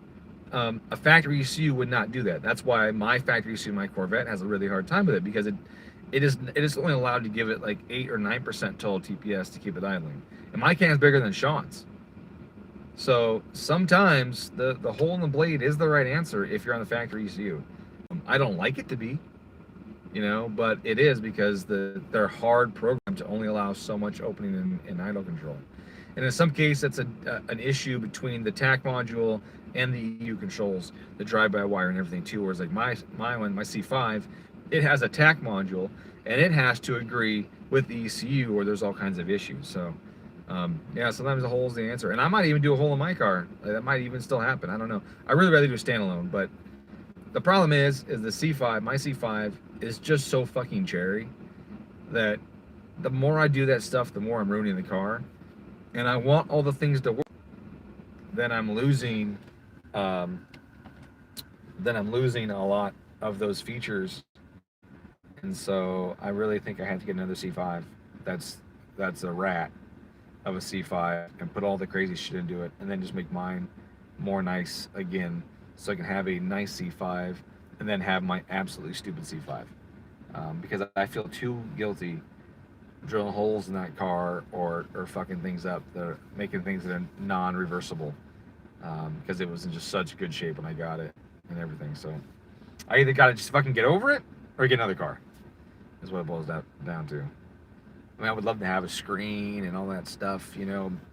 A factory ECU would not do that. That's why my factory ECU, my Corvette, has a really hard time with it, because it is only allowed to give it like 8 or 9% total TPS to keep it idling. And my can's bigger than Sean's. So sometimes the hole in the blade is the right answer if you're on the factory ECU. I don't like it to be, but it is, because they're hard programmed to only allow so much opening in idle control. And in some cases, it's an issue between the TAC module and the ECU controls, the drive-by-wire and everything too. Whereas like my one, my C5, it has a TAC module and it has to agree with the ECU, or there's all kinds of issues. So yeah, sometimes the hole's the answer. And I might even do a hole in my car. That might even still happen. I don't know. I'd really rather do a standalone, but the problem is the C5, my C5 is just so fucking cherry that the more I do that stuff, the more I'm ruining the car. And I want all the things to work. Then I'm losing a lot of those features. And so I really think I have to get another C5. That's a rat of a C5, and put all the crazy shit into it, and then just make mine more nice again, so I can have a nice C5 and then have my absolutely stupid C5. Because I feel too guilty drilling holes in that car or fucking things up, that are making things that are non-reversible, because it was in just such good shape when I got it and everything. So I either gotta just fucking get over it or get another car, is what it boils down to. I mean, I would love to have a screen and all that stuff,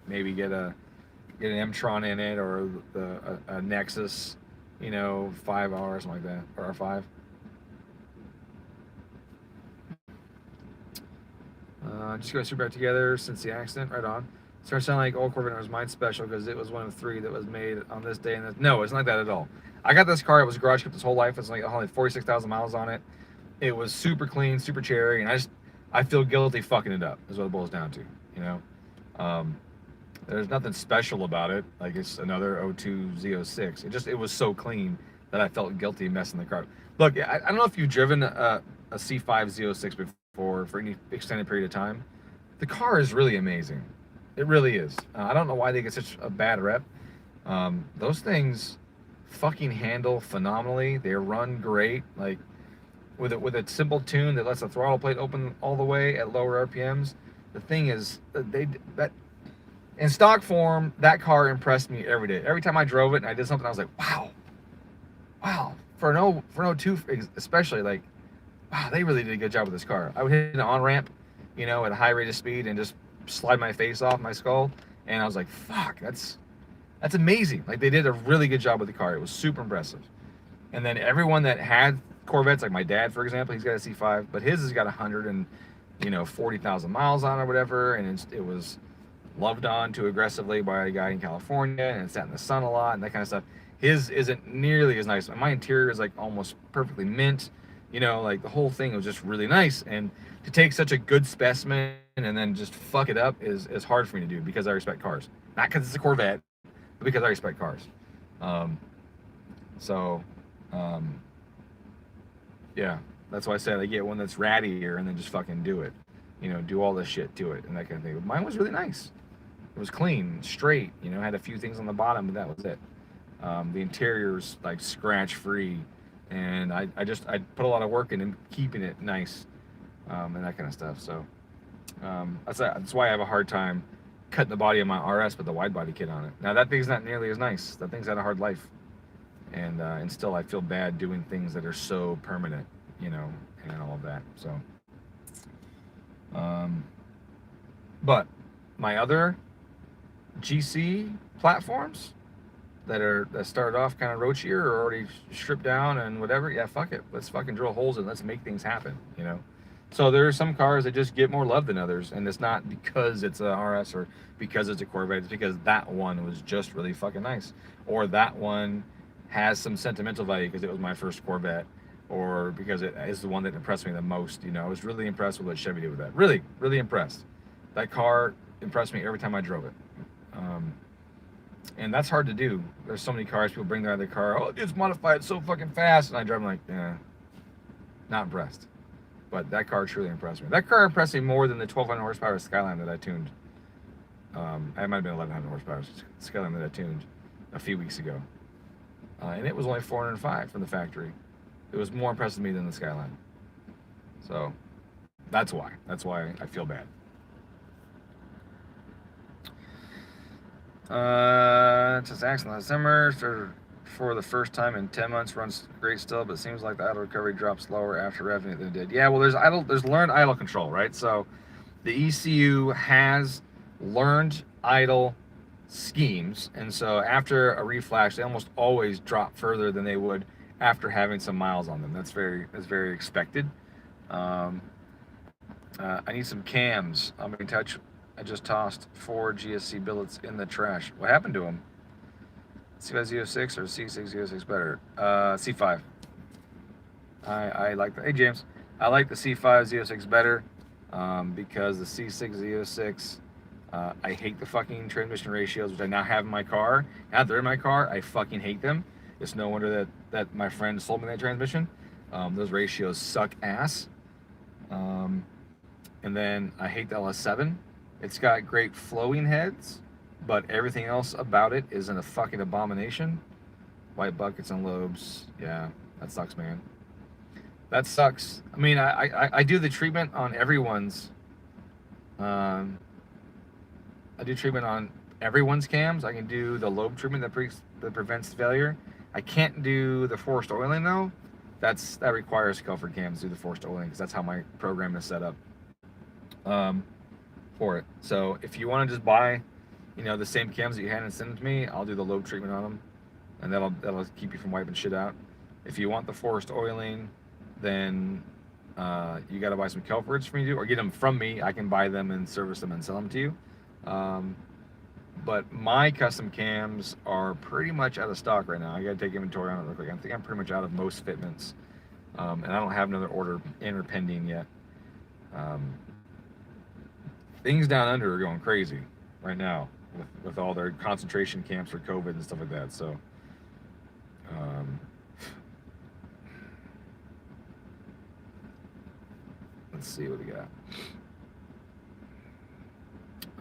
maybe get an M-Tron in it, or a Nexus, 5R or something like that, or R5. Just got super back together since the accident, right on. Started sounding like old Corvette was mine special because it was one of 3 that was made on this day. And no, it's not like that at all. I got this car, it was garage kept its whole life. It's like only 46,000 miles on it. It was super clean, super cherry, and I feel guilty fucking it up, is what it boils down to, There's nothing special about it. Like, it's another 02 Z06. It was so clean that I felt guilty messing the car. Look, I don't know if you've driven a C5 Z06 before for any extended period of time. The car is really amazing. It really is. I don't know why they get such a bad rep. Those things fucking handle phenomenally. They run great. Like, with a simple tune that lets the throttle plate open all the way at lower RPMs. The thing is, that in stock form, that car impressed me every day. Every time I drove it and I did something, I was like, wow. For an 02 especially, like, wow, they really did a good job with this car. I would hit an on-ramp, at a high rate of speed and just slide my face off my skull, and I was like, fuck, that's amazing. Like, they did a really good job with the car. It was super impressive. And then everyone that had Corvettes, like my dad, for example, he's got a C5, but his has got 140,000 miles on it or whatever, and it was loved on too aggressively by a guy in California, and it sat in the sun a lot and that kind of stuff. His isn't nearly as nice. My interior is like almost perfectly mint, like the whole thing was just really nice. And to take such a good specimen and then just fuck it up is hard for me to do, because I respect cars. Not because it's a Corvette, but because I respect cars. Yeah, that's why I said I get one that's rattier and then just fucking do it. Do all this shit to it and that kind of thing. But mine was really nice. It was clean, straight, had a few things on the bottom, but that was it. The interior's like scratch free, and I put a lot of work in keeping it nice, and that kind of stuff. So that's why I have a hard time cutting the body of my RS with the wide body kit on it. Now that thing's not nearly as nice. That thing's had a hard life, and still I feel bad doing things that are so permanent, you know, and all of that. So, but my other GC platforms that started off kind of roachier or already stripped down and whatever, yeah, fuck it. Let's fucking drill holes and let's make things happen, you know? So there are some cars that just get more love than others, and it's not because it's a RS or because it's a Corvette, it's because that one was just really fucking nice. Or that one has some sentimental value because it was my first Corvette, or because it is the one that impressed me the most, you know? I was really impressed with what Chevy did with that. Really, really impressed. That car impressed me every time I drove it. And that's hard to do. There's so many cars, people bring their car, oh, it's modified so fucking fast, and I drive them like, not impressed. But that car truly impressed me. That car impressed me more than the 1,200 horsepower Skyline that I tuned. It might have been 1,100 horsepower Skyline that I tuned a few weeks ago. And it was only 405 from the factory. It was more impressive to me than the Skyline. So that's why I feel bad. Just accident last summer for the first time in 10 months, runs great still, but it seems like the idle recovery drops slower after revving than it did. Yeah, well, there's learned idle control, right? So the ECU has learned idle schemes, and so after a reflash, they almost always drop further than they would after having some miles on them. That's very expected. I need some cams. I'll be in touch. I just tossed 4 GSC billets in the trash. What happened to them? C506 or C606 better? C5. I like the, hey James, I like the C506 better because the C606, I hate the fucking transmission ratios, which I now have in my car. Now they're in my car, I fucking hate them. It's no wonder that my friend sold me that transmission. Those ratios suck ass. And then I hate the LS7. It's got great flowing heads, but everything else about it is a fucking abomination. White buckets and lobes. Yeah, that sucks, man. That sucks. I mean, I do the treatment on everyone's. I do treatment on everyone's cams. I can do the lobe treatment that prevents failure. I can't do the forced oiling though. That requires Kelford cams to do the forced oiling because that's how my program is set up. For it. So if you want to just buy, you know, the same cams that you had and send them to me, I'll do the lobe treatment on them, and that'll keep you from wiping shit out. If you want the forced oiling, then you got to buy some Kelfords for me to do, or get them from me. I can buy them and service them and sell them to you. But my custom cams are pretty much out of stock right now. I got to take inventory on it real quick. I think I'm pretty much out of most fitments, and I don't have another order in or pending yet. Things down under are going crazy right now with all their concentration camps for COVID and stuff like that. So, let's see what we got.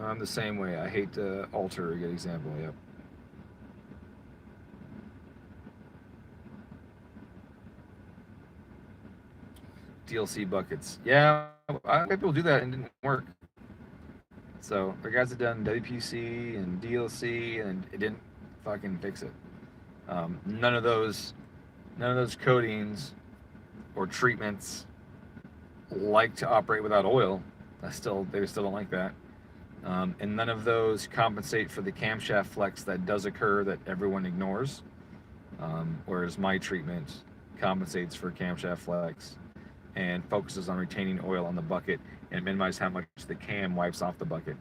I'm the same way. I hate to alter, a good example. Yep. DLC buckets. Yeah, I had people do that and it didn't work. So the guys have done WPC and DLC and it didn't fucking fix it. None of those coatings or treatments like to operate without oil. They still don't like that. And none of those compensate for the camshaft flex that does occur that everyone ignores. Whereas my treatment compensates for camshaft flex and focuses on retaining oil on the bucket and minimize how much the cam wipes off the bucket.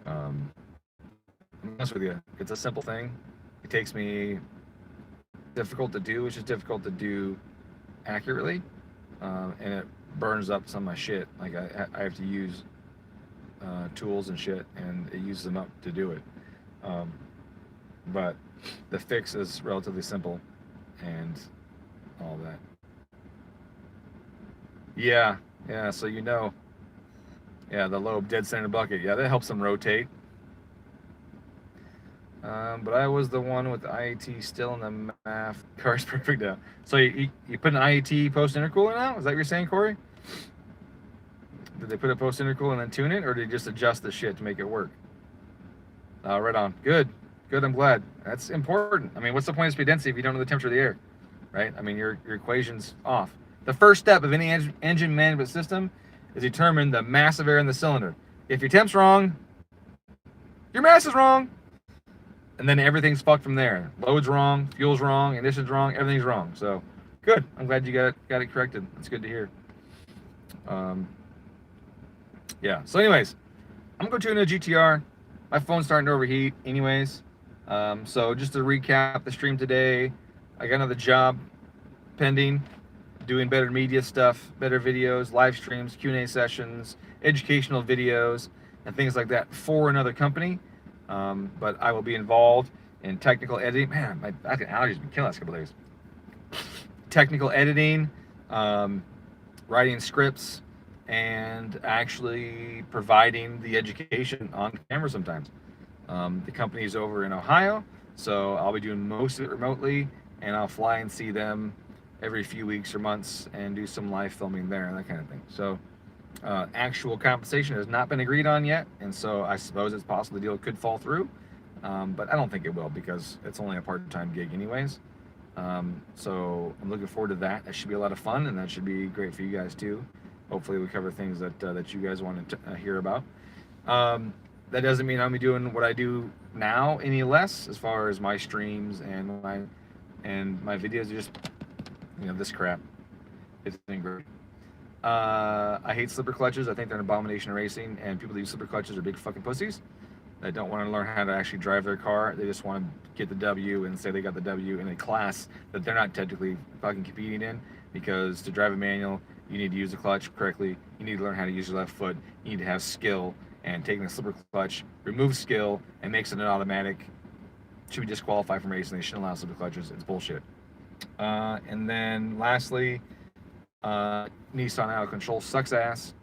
I'm honest with you, it's a simple thing. It takes me difficult to do, which is difficult to do accurately, and it burns up some of my shit. Like I have to use tools and shit, and it uses them up to do it. But the fix is relatively simple, and all that. Yeah, so you know. Yeah, the lobe dead center bucket. Yeah, that helps them rotate. But I was the one with the IAT still in the math. Car's perfect now. So you put an IAT post intercooler now? Is that what you're saying, Corey? Did they put a post intercooler and then tune it, or did they just adjust the shit to make it work? Right on. Good. Good. I'm glad. That's important. I mean, what's the point of speed density if you don't know the temperature of the air, right? I mean, your equation's off. The first step of any engine management system is determine the mass of air in the cylinder. If your temp's wrong, your mass is wrong, and then everything's fucked from there. Load's wrong, fuel's wrong, ignition's wrong, everything's wrong. So, good. I'm glad you got it corrected. That's good to hear. Yeah. So, anyways, I'm going to tune in a GTR. My phone's starting to overheat, anyways. So, just to recap the stream today, I got another job pending, doing better media stuff, better videos, live streams, Q&A sessions, educational videos, and things like that for another company. But I will be involved in technical editing. Man, my fucking allergies been killing the last couple of days. Technical editing, writing scripts, and actually providing the education on camera sometimes. The company is over in Ohio, so I'll be doing most of it remotely, and I'll fly and see them every few weeks or months and do some live filming there and that kind of thing. So actual compensation has not been agreed on yet, and so I suppose it's possible the deal could fall through, but I don't think it will because it's only a part-time gig anyways. So I'm looking forward to that. That should be a lot of fun, and that should be great for you guys too. Hopefully we cover things that you guys want to hear about. That doesn't mean I'm doing what I do now any less, as far as my streams and my videos are just, this crap. It's been great. I hate slipper clutches. I think they're an abomination in racing, and people that use slipper clutches are big fucking pussies that don't want to learn how to actually drive their car. They just want to get the W and say they got the W in a class that they're not technically fucking competing in, because to drive a manual, you need to use the clutch correctly. You need to learn how to use your left foot. You need to have skill, and taking the slipper clutch removes skill and makes it an automatic. Should be disqualified from racing. They shouldn't allow slipper clutches. It's bullshit. And then lastly, Nissan out of control sucks ass.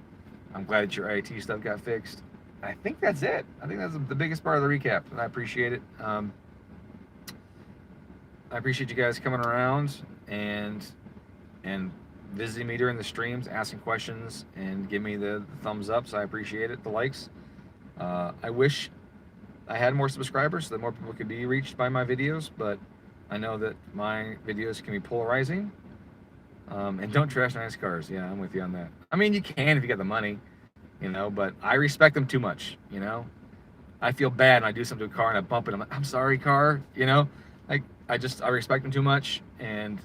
I'm glad that your IAT stuff got fixed. I think that's it. I think that's the biggest part of the recap, and I appreciate it. I appreciate you guys coming around and visiting me during the streams, asking questions, and giving me the thumbs up. So I appreciate it, the likes. I wish I had more subscribers so that more people could be reached by my videos, but I know that my videos can be polarizing. And don't trash nice cars. Yeah, I'm with you on that. I mean, you can if you got the money, but I respect them too much, I feel bad when I do something to a car and I bump it. I'm like, I'm sorry, car, Like, I respect them too much, and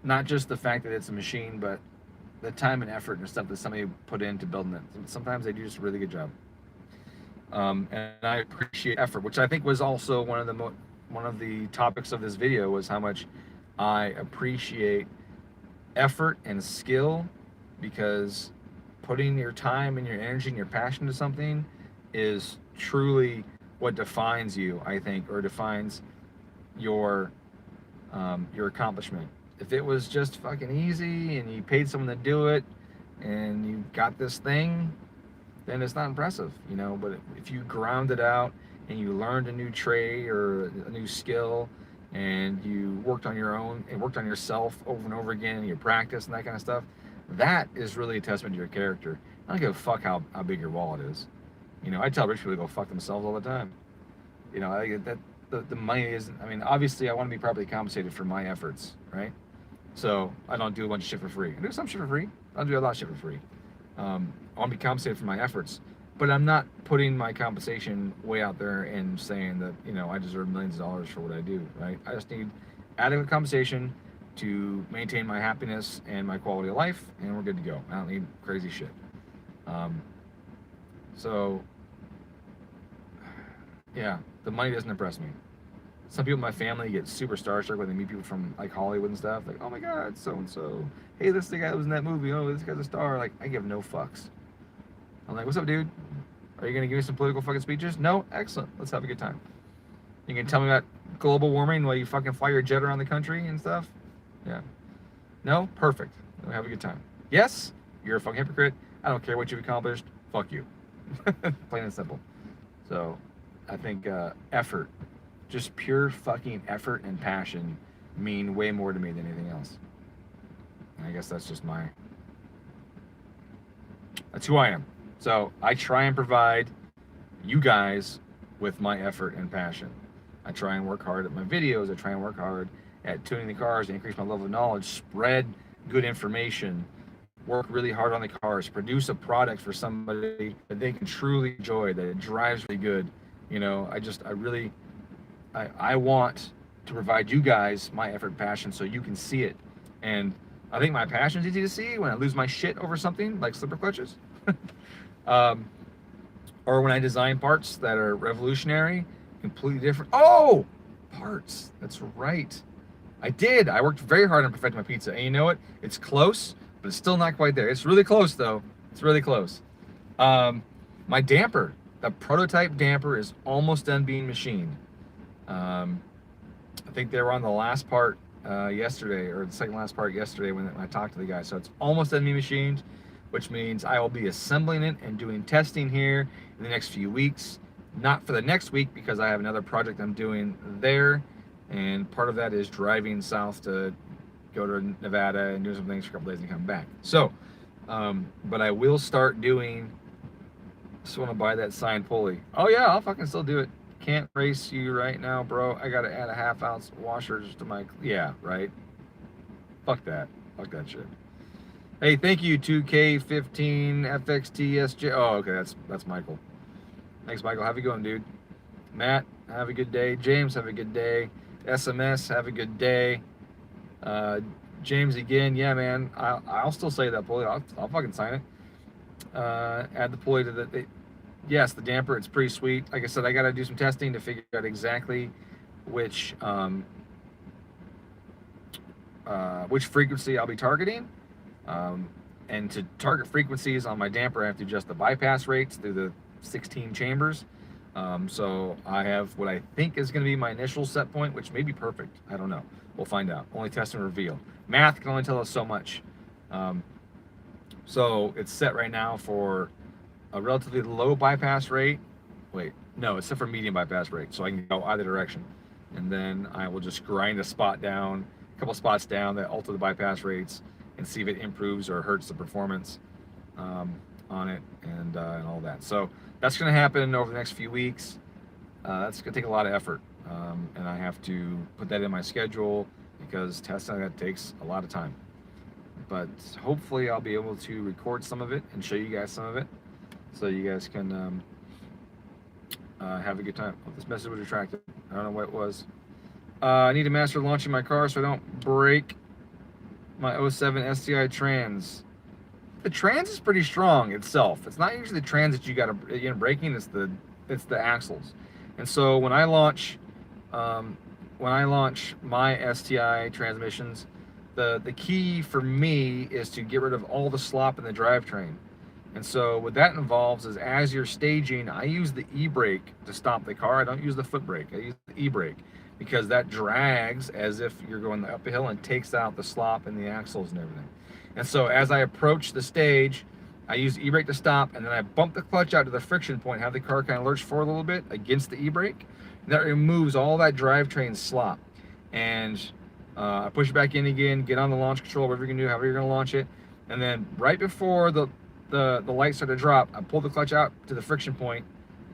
not just the fact that it's a machine, but the time and effort and stuff that somebody put into building it. Sometimes they do just a really good job. And I appreciate effort, which I think was also one of the topics of this video, was how much I appreciate effort and skill, because putting your time and your energy and your passion to something is truly what defines you, I think, or defines your accomplishment. If it was just fucking easy and you paid someone to do it and you got this thing, then it's not impressive, but if you ground it out and you learned a new trade or a new skill, and you worked on your own and worked on yourself over and over again, and your practice and that kind of stuff, that is really a testament to your character. I don't give a fuck how big your wallet is. I tell rich people to go fuck themselves all the time. I get that the money isn't, obviously I want to be properly compensated for my efforts, right? So I don't do a bunch of shit for free. I do some shit for free. I'll do a lot of shit for free. I want to be compensated for my efforts, but I'm not putting my compensation way out there and saying that, I deserve millions of dollars for what I do, right? I just need adequate compensation to maintain my happiness and my quality of life, and we're good to go. I don't need crazy shit. So, yeah, the money doesn't impress me. Some people in my family get super starstruck when they meet people from like Hollywood and stuff. Like, oh my God, so-and-so. Hey, this is the guy that was in that movie. Oh, this guy's a star. Like, I give no fucks. I'm like, what's up, dude? Are you going to give me some political fucking speeches? No? Excellent. Let's have a good time. You can tell me about global warming while you fucking fly your jet around the country and stuff? Yeah. No? Perfect. We'll have a good time. Yes? You're a fucking hypocrite. I don't care what you've accomplished. Fuck you. Plain and simple. So, I think effort just pure fucking effort and passion mean way more to me than anything else. And I guess that's just that's who I am. So I try and provide you guys with my effort and passion. I try and work hard at my videos. I try and work hard at tuning the cars, increase my level of knowledge, spread good information, work really hard on the cars, produce a product for somebody that they can truly enjoy, that it drives really good. You know, I want to provide you guys my effort and passion so you can see it. And I think my passion is easy to see when I lose my shit over something like slipper clutches. Or when I design parts that are revolutionary, completely different. Oh, parts. That's right. I worked very hard on perfecting my pizza. And you know what? It's close, but it's still not quite there. It's really close, though. It's really close. My damper, the prototype damper, is almost done being machined. I think they were on the last part yesterday, or the second last part yesterday when I talked to the guy. So it's almost done being machined, which means I will be assembling it and doing testing here in the next few weeks. Not for the next week, because I have another project I'm doing there. And part of that is driving south to go to Nevada and do some things for a couple days and come back. So, but I will start doing, just want to buy that signed pulley. Oh yeah, I'll fucking still do it. Can't race you right now, bro. I got to add a 1/2 ounce washers to my, yeah, right. Fuck that shit. Hey, thank you, 2K15FXTSJ. Oh, okay, that's Michael. Thanks, Michael. Have a good one, dude. Matt, have a good day. James, have a good day. SMS, have a good day. James again, yeah, man. I'll still say that pulley. I'll fucking sign it. Add the pulley to the yes, the damper. It's pretty sweet. Like I said, I got to do some testing to figure out exactly which frequency I'll be targeting. And to target frequencies on my damper, I have to adjust the bypass rates through the 16 chambers. So I have what I think is going to be my initial set point, which may be perfect. I don't know. We'll find out. Only test and reveal. Math can only tell us so much. So it's set right now for a relatively low bypass rate. Wait, no, it's set for medium bypass rate, so I can go either direction. And then I will just grind a spot down, a couple spots down that alter the bypass rates, and see if it improves or hurts the performance on it and all that. So that's going to happen over the next few weeks. That's going to take a lot of effort, and I have to put that in my schedule because testing that takes a lot of time. But hopefully I'll be able to record some of it and show you guys some of it so you guys can have a good time. Oh, this message was retracted. I don't know what it was. I need to master launching my car so I don't break my 07 STI trans. The trans is pretty strong itself. It's not usually the trans that you got to braking. It's the axles. And so when I launch my STI transmissions, the key for me is to get rid of all the slop in the drivetrain. And so what that involves is, as you're staging, I use the e-brake to stop the car. I don't use the foot brake. I use the e-brake because that drags as if you're going up a hill and takes out the slop in the axles and everything. And so as I approach the stage, I use the e-brake to stop, and then I bump the clutch out to the friction point, have the car kind of lurch forward a little bit against the e-brake. That removes all that drivetrain slop. And I push it back in again, get on the launch control, whatever you can do, however you're going to launch it. And then right before the lights start to drop, I pull the clutch out to the friction point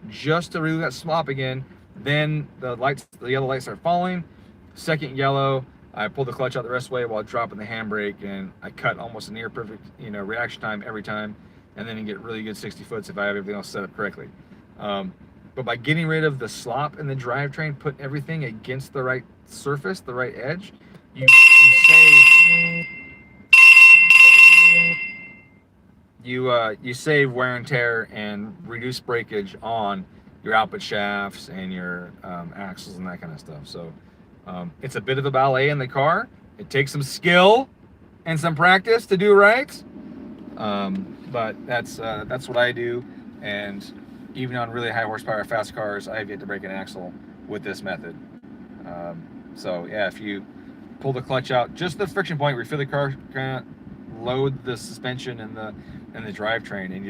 just to remove that slop again. Then the yellow lights start falling. Second yellow, I pull the clutch out the rest of the way while dropping the handbrake, and I cut almost a near perfect, reaction time every time, and then you get really good 60 foots if I have everything else set up correctly. But by getting rid of the slop in the drivetrain, put everything against the right surface, the right edge, you save wear and tear and reduce breakage on your output shafts and your axles and that kind of stuff. So it's a bit of a ballet in the car. It takes some skill and some practice to do right. But that's what I do. And even on really high horsepower fast cars, I have yet to break an axle with this method. So yeah, if you pull the clutch out, just the friction point where you feel the car kind of load the suspension and the drivetrain, and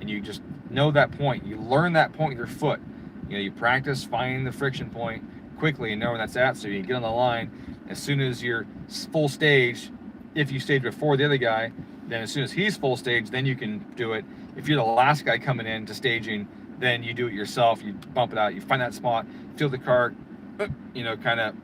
you just know that point. You learn that point with your foot. You practice finding the friction point, quickly and know where that's at, so you can get on the line as soon as you're full stage. If you stage before the other guy, then as soon as he's full stage, then you can do it. If you're the last guy coming in to staging, then you do it yourself. You bump it out, you find that spot, feel the car, you know, kind of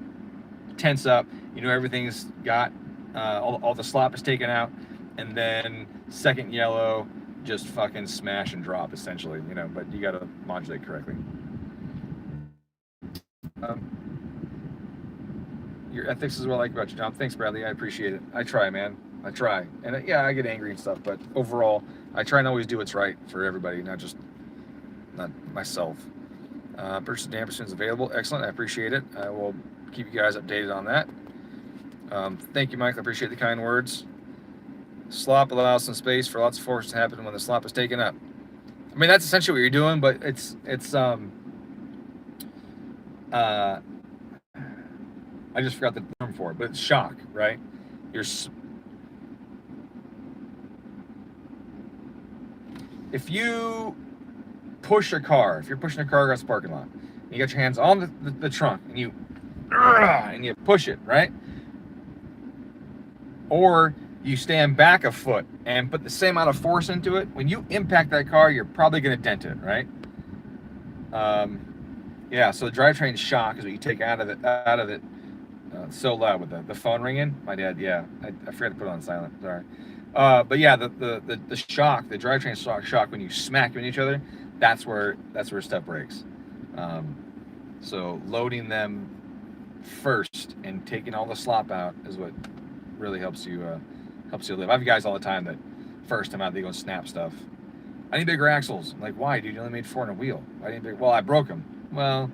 tense up, you know, everything's got, all the slop is taken out, and then second yellow, just fucking smash and drop, essentially, you know, but you got to modulate correctly. Your ethics is what I like about you, John. Thanks, Bradley. I appreciate it. I try, man. I try. And yeah, I get angry and stuff, but overall, I try and always do what's right for everybody, not myself. Purchase damper is available. Excellent. I appreciate it. I will keep you guys updated on that. Thank you, Mike. I appreciate the kind words. Slop allows some space for lots of force to happen when the slop is taken up. I mean, that's essentially what you're doing, but it's I just forgot the term for it, but it's shock, right? If you push a car, if you're pushing a car across the parking lot, you got your hands on the trunk and you push it, right? Or you stand back a foot and put the same amount of force into it. When you impact that car, you're probably going to dent it, right? Yeah. So the drivetrain shock is what you take out of it. So loud with the phone ringing. My dad. Yeah, I forgot to put it on silent. Sorry. But yeah, the shock, the drivetrain shock when you smack into each other, that's where stuff breaks. So loading them first and taking all the slop out is what really helps you live. I have guys all the time that first time out they go and snap stuff. I need bigger axles. I'm like, why, dude? You only made 4 on a wheel. I need big. Well, I broke them. Well,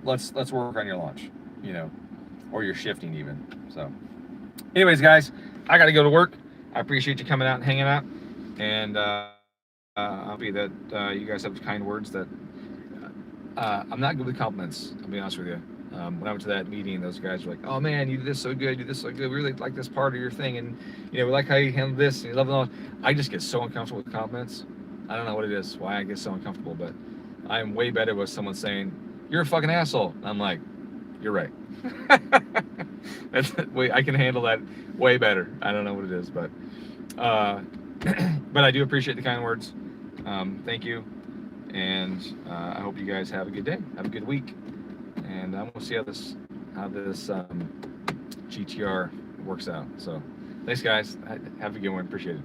let's work on your launch, you know, or your shifting even. So, anyways, guys, I got to go to work. I appreciate you coming out and hanging out, and I'm happy that you guys have kind words. That I'm not good with compliments. I'll be honest with you. When I went to that meeting, those guys were like, "Oh man, you did this so good, you did this so good. We really like this part of your thing, and you know, we like how you handle this, and you love it all." I just get so uncomfortable with compliments. I don't know what it is, why I get so uncomfortable, but I am way better with someone saying, "You're a fucking asshole." I'm like, "You're right." I can handle that way better. I don't know what it is, but but I do appreciate the kind words. Thank you, and I hope you guys have a good day, have a good week. And we'll see how this GTR works out. So, thanks, guys. Have a good one. Appreciate it.